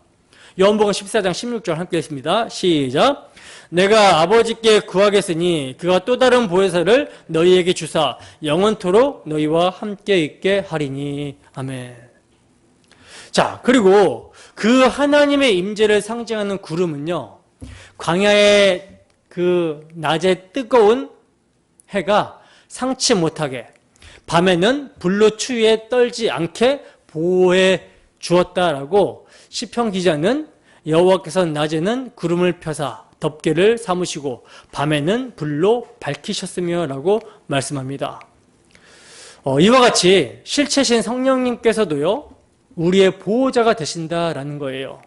요한복음 14장 16절 함께 했습니다. 시작. 내가 아버지께 구하겠으니 그가 또 다른 보혜사를 너희에게 주사 영원토록 너희와 함께 있게 하리니. 아멘. 자, 그리고 그 하나님의 임재를 상징하는 구름은요, 광야의 그 낮에 뜨거운 해가 상치 못하게 밤에는 불로 추위에 떨지 않게 보호해 주었다라고 시편 기자는 여호와께서 낮에는 구름을 펴사 덮개를 삼으시고 밤에는 불로 밝히셨으며 라고 말씀합니다. 이와 같이 실체신 성령님께서도요, 우리의 보호자가 되신다라는 거예요.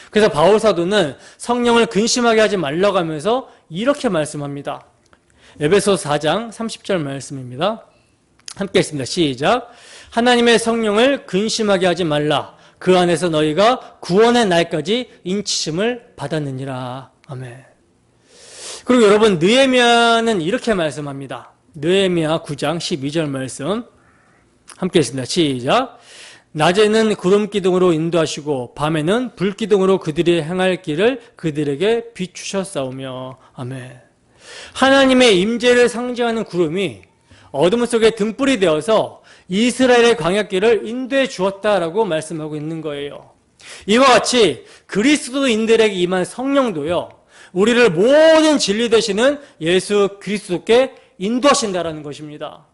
그래서 바울 사도는 성령을 근심하게 하지 말라고 하면서 이렇게 말씀합니다. 에베소서 4장 30절 말씀입니다. 함께 했습니다. 시작. 하나님의 성령을 근심하게 하지 말라. 그 안에서 너희가 구원의 날까지 인치심을 받았느니라. 아멘. 그리고 여러분, 느헤미야는 이렇게 말씀합니다. 느헤미야 9장 12절 말씀 함께 했습니다. 시작. 낮에는 구름 기둥으로 인도하시고 밤에는 불 기둥으로 그들이 행할 길을 그들에게 비추셨사오며. 아멘. 하나님의 임재를 상징하는 구름이 어둠 속에 등불이 되어서 이스라엘의 광야길을 인도해 주었다라고 말씀하고 있는 거예요. 이와 같이 그리스도인들에게 임한 성령도요, 우리를 모든 진리 되시는 예수 그리스도께 인도하신다라는 것입니다.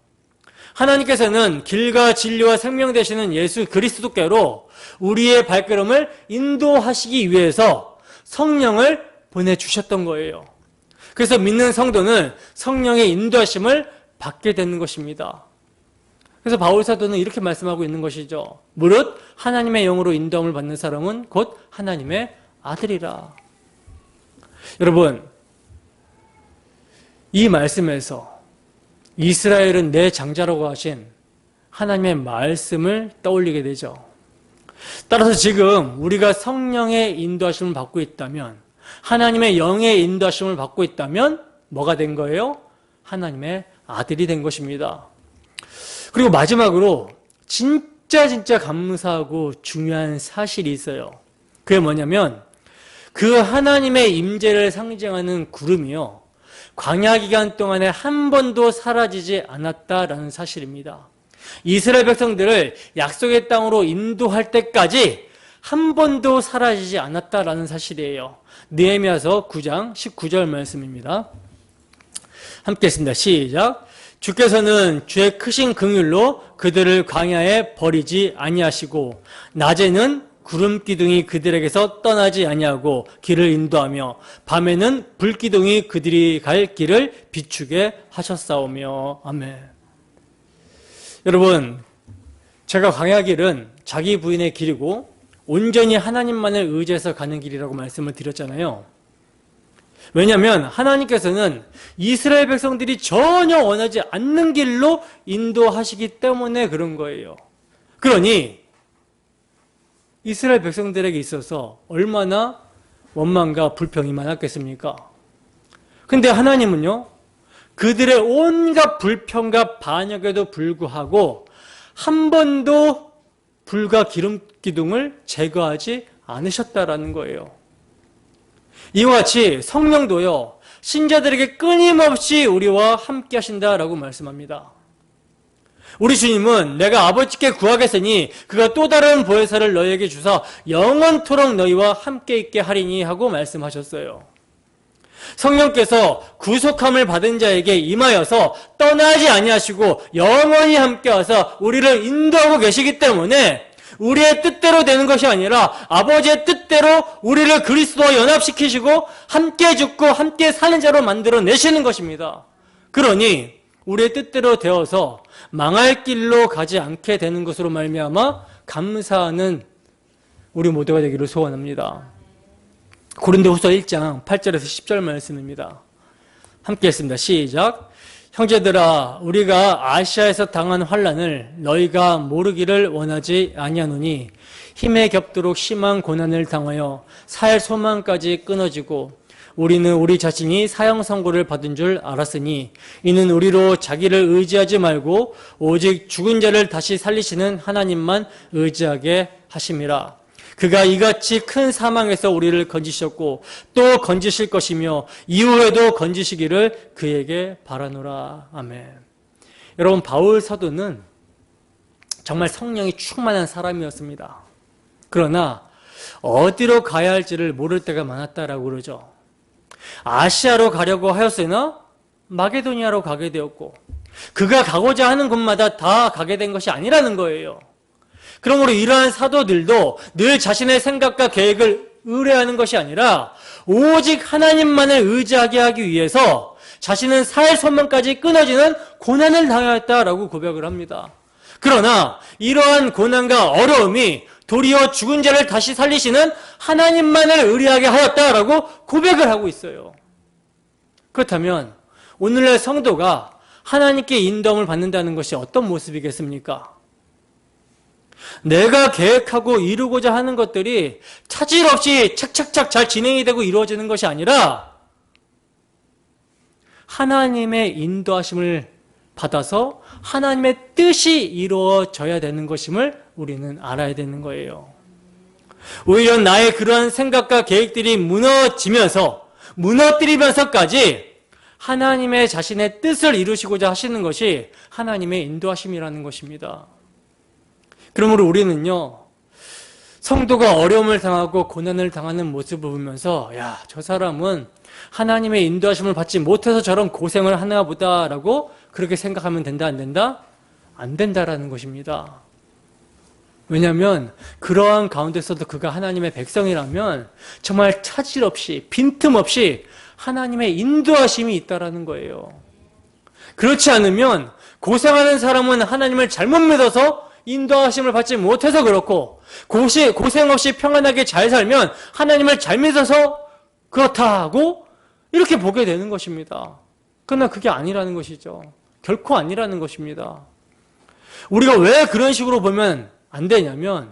하나님께서는 길과 진리와 생명 되시는 예수 그리스도께로 우리의 발걸음을 인도하시기 위해서 성령을 보내주셨던 거예요. 그래서 믿는 성도는 성령의 인도하심을 받게 되는 것입니다. 그래서 바울 사도는 이렇게 말씀하고 있는 것이죠. 무릇 하나님의 영으로 인도함을 받는 사람은 곧 하나님의 아들이라. 여러분, 이 말씀에서 이스라엘은 내 장자라고 하신 하나님의 말씀을 떠올리게 되죠. 따라서 지금 우리가 성령의 인도하심을 받고 있다면, 하나님의 영의 인도하심을 받고 있다면 뭐가 된 거예요? 하나님의 아들이 된 것입니다. 그리고 마지막으로 진짜 감사하고 중요한 사실이 있어요. 그게 뭐냐면 그 하나님의 임재를 상징하는 구름이요, 광야 기간 동안에 한 번도 사라지지 않았다라는 사실입니다. 이스라엘 백성들을 약속의 땅으로 인도할 때까지 한 번도 사라지지 않았다라는 사실이에요. 느헤미야서 9장 19절 말씀입니다. 함께 했습니다. 시작. 주께서는 주의 크신 긍휼로 그들을 광야에 버리지 아니하시고 낮에는 구름 기둥이 그들에게서 떠나지 아니하고 길을 인도하며 밤에는 불 기둥이 그들이 갈 길을 비추게 하셨사오며. 아멘. 여러분, 제가 광야 길은 자기 부인의 길이고 온전히 하나님만을 의지해서 가는 길이라고 말씀을 드렸잖아요. 왜냐하면 하나님께서는 이스라엘 백성들이 전혀 원하지 않는 길로 인도하시기 때문에 그런 거예요. 그러니 이스라엘 백성들에게 있어서 얼마나 원망과 불평이 많았겠습니까? 근데 하나님은요, 그들의 온갖 불평과 반역에도 불구하고 한 번도 불과 기름 기둥을 제거하지 않으셨다라는 거예요. 이와 같이 성령도요, 신자들에게 끊임없이 우리와 함께 하신다라고 말씀합니다. 우리 주님은 내가 아버지께 구하겠으니 그가 또 다른 보혜사를 너희에게 주사 영원토록 너희와 함께 있게 하리니 하고 말씀하셨어요. 성령께서 구속함을 받은 자에게 임하여서 떠나지 아니하시고 영원히 함께 하사 우리를 인도하고 계시기 때문에 우리의 뜻대로 되는 것이 아니라 아버지의 뜻대로 우리를 그리스도와 연합시키시고 함께 죽고 함께 사는 자로 만들어 내시는 것입니다. 그러니 우리의 뜻대로 되어서 망할 길로 가지 않게 되는 것으로 말미암아 감사하는 우리 모두가 되기를 소원합니다. 고린도후서 1장 8절에서 10절 말씀입니다. 함께 했습니다. 시작. 형제들아, 우리가 아시아에서 당한 환난을 너희가 모르기를 원하지 아니하노니 힘에 겹도록 심한 고난을 당하여 살 소망까지 끊어지고 우리는 우리 자신이 사형 선고를 받은 줄 알았으니 이는 우리로 자기를 의지하지 말고 오직 죽은 자를 다시 살리시는 하나님만 의지하게 하심이라. 그가 이같이 큰 사망에서 우리를 건지셨고 또 건지실 것이며 이후에도 건지시기를 그에게 바라노라. 아멘. 여러분, 바울 사도는 정말 성령이 충만한 사람이었습니다. 그러나 어디로 가야 할지를 모를 때가 많았다라고 그러죠. 아시아로 가려고 하였으나 마게도니아로 가게 되었고 그가 가고자 하는 곳마다 다 가게 된 것이 아니라는 거예요. 그러므로 이러한 사도들도 늘 자신의 생각과 계획을 의뢰하는 것이 아니라 오직 하나님만을 의지하게 하기 위해서 자신은 살 소망까지 끊어지는 고난을 당하였다라고 고백을 합니다. 그러나 이러한 고난과 어려움이 도리어 죽은 자를 다시 살리시는 하나님만을 의뢰하게 하였다라고 고백을 하고 있어요. 그렇다면 오늘날 성도가 하나님께 인도함을 받는다는 것이 어떤 모습이겠습니까? 내가 계획하고 이루고자 하는 것들이 차질 없이 착착착 잘 진행이 되고 이루어지는 것이 아니라 하나님의 인도하심을 받아서 하나님의 뜻이 이루어져야 되는 것임을 우리는 알아야 되는 거예요. 오히려 나의 그러한 생각과 계획들이 무너뜨리면서까지 하나님의 자신의 뜻을 이루시고자 하시는 것이 하나님의 인도하심이라는 것입니다. 그러므로 우리는요, 성도가 어려움을 당하고 고난을 당하는 모습을 보면서 야, 저 사람은 하나님의 인도하심을 받지 못해서 저런 고생을 하나 보다라고 그렇게 생각하면 된다, 안 된다? 안 된다라는 것입니다. 왜냐하면 그러한 가운데서도 그가 하나님의 백성이라면 정말 차질 없이 빈틈없이 하나님의 인도하심이 있다라는 거예요. 그렇지 않으면 고생하는 사람은 하나님을 잘못 믿어서 인도하심을 받지 못해서 그렇고 고생 없이 평안하게 잘 살면 하나님을 잘 믿어서 그렇다고 이렇게 보게 되는 것입니다. 그러나 그게 아니라는 것이죠. 결코 아니라는 것입니다. 우리가 왜 그런 식으로 보면 안 되냐면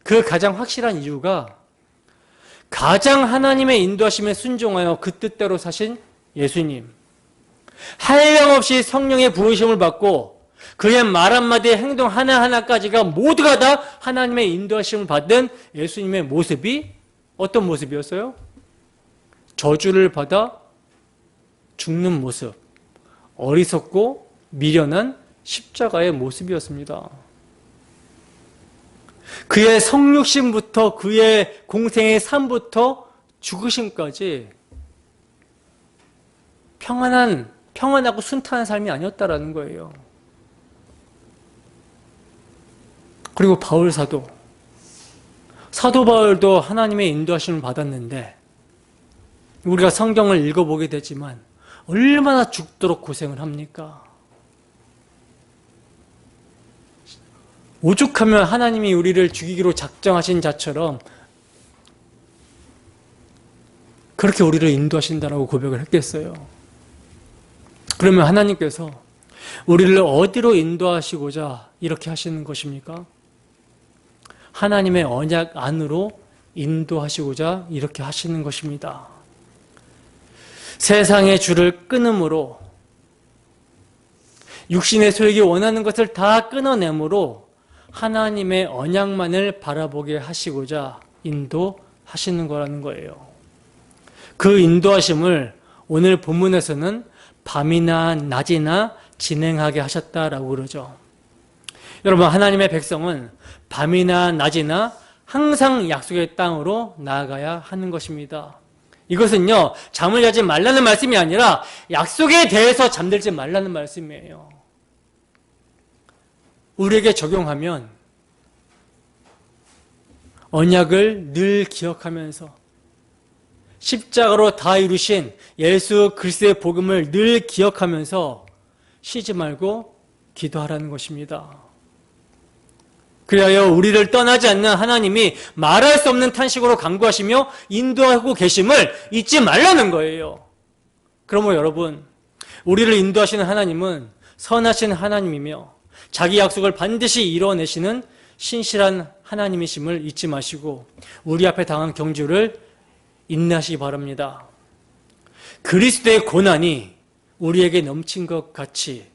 그 가장 확실한 이유가 가장 하나님의 인도하심에 순종하여 그 뜻대로 사신 예수님, 한량없이 성령의 부으심을 받고 그의 말 한마디 행동 하나하나까지가 모두가 다 하나님의 인도하심을 받은 예수님의 모습이 어떤 모습이었어요? 저주를 받아 죽는 모습, 어리석고 미련한 십자가의 모습이었습니다. 그의 성육신부터 그의 공생의 삶부터 죽으심까지 평안하고 순탄한 삶이 아니었다라는 거예요. 그리고 바울 사도 바울도 하나님의 인도하심을 받았는데 우리가 성경을 읽어보게 되지만 얼마나 죽도록 고생을 합니까? 오죽하면 하나님이 우리를 죽이기로 작정하신 자처럼 그렇게 우리를 인도하신다라고 고백을 했겠어요. 그러면 하나님께서 우리를 어디로 인도하시고자 이렇게 하시는 것입니까? 하나님의 언약 안으로 인도하시고자 이렇게 하시는 것입니다. 세상의 줄을 끊음으로, 육신의 소욕이 원하는 것을 다 끊어내므로 하나님의 언약만을 바라보게 하시고자 인도하시는 거라는 거예요. 그 인도하심을 오늘 본문에서는 밤이나 낮이나 진행하게 하셨다라고 그러죠. 여러분, 하나님의 백성은 밤이나 낮이나 항상 약속의 땅으로 나아가야 하는 것입니다. 이것은요, 잠을 자지 말라는 말씀이 아니라 약속에 대해서 잠들지 말라는 말씀이에요. 우리에게 적용하면 언약을 늘 기억하면서 십자가로 다 이루신 예수 그리스도의 복음을 늘 기억하면서 쉬지 말고 기도하라는 것입니다. 그리하여 우리를 떠나지 않는 하나님이 말할 수 없는 탄식으로 간구하시며 인도하고 계심을 잊지 말라는 거예요. 그러므로 여러분, 우리를 인도하시는 하나님은 선하신 하나님이며 자기 약속을 반드시 이뤄내시는 신실한 하나님이심을 잊지 마시고 우리 앞에 당한 경주를 인내하시기 바랍니다. 그리스도의 고난이 우리에게 넘친 것 같이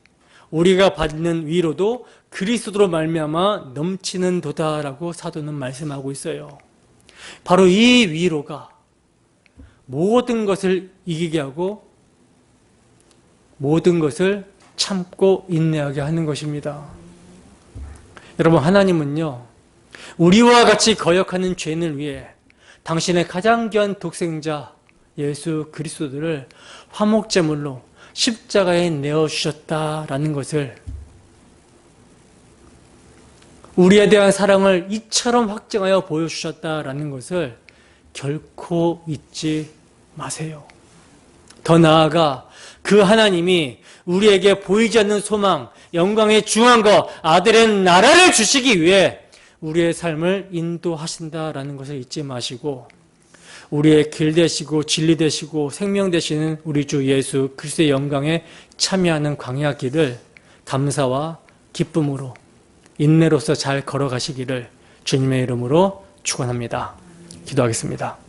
우리가 받는 위로도 그리스도로 말미암아 넘치는 도다라고 사도는 말씀하고 있어요. 바로 이 위로가 모든 것을 이기게 하고 모든 것을 참고 인내하게 하는 것입니다. 여러분, 하나님은요, 우리와 같이 거역하는 죄인을 위해 당신의 가장 귀한 독생자 예수 그리스도를 화목제물로 십자가에 내어주셨다라는 것을, 우리에 대한 사랑을 이처럼 확증하여 보여주셨다라는 것을 결코 잊지 마세요. 더 나아가 그 하나님이 우리에게 보이지 않는 소망, 영광의 중한 것, 아들의 나라를 주시기 위해 우리의 삶을 인도하신다라는 것을 잊지 마시고 우리의 길 되시고 진리 되시고 생명 되시는 우리 주 예수 그리스도의 영광에 참여하는 광야 길을 감사와 기쁨으로 인내로서 잘 걸어가시기를 주님의 이름으로 축원합니다. 기도하겠습니다.